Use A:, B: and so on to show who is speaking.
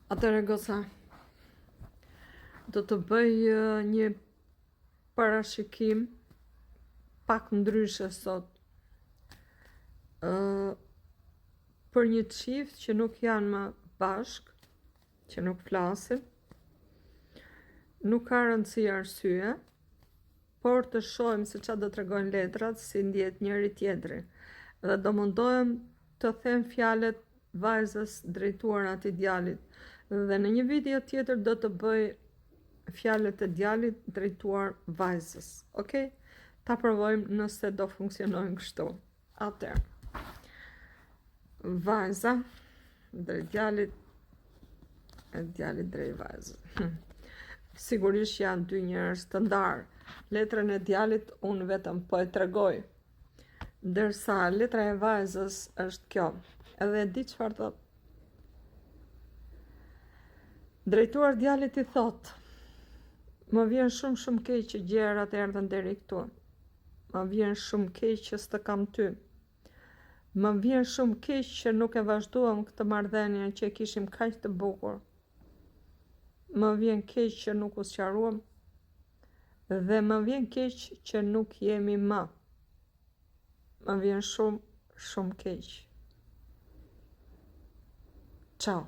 A: Atëre goca, do të bëj një parashikim pak ndryshe sot. Për një çift që nuk janë më bashk, që nuk flasin, nuk ka rëndësi arsye, por të shohim se çfarë do t'tregojnë letrat, si ndjet njëri tjetri. Dhe do mundohem të them fjalët vajzës drejtuar atij djalit. Dhe në një video tjetër do të bëj fjalët e djalit drejtuar vajzës. Okej? Ta provojmë nëse do funksionojnë kështu. Atëherë. Vajza drejt djalit, e djalit drejt vajzës. Sigurisht janë dy njerëz të ndarë. Letrën e djalit unë vetëm po e tregoj. Ndërsa letra e vajzës është kjo. Edhe e di çfarë thot. Drejtuar djalit i thot: "Më vjen shumë keq që gjërat erdhën deri këtu. Më vjen shumë keq që s'të kam ty. Më vjen shumë keq që nuk e vazhduam këtë marrëdhënie që e kishim kaq të bukur. Më vjen keq që nuk u sqaruam dhe më vjen keq që nuk jemi më. Më vjen shumë keq. Ciao."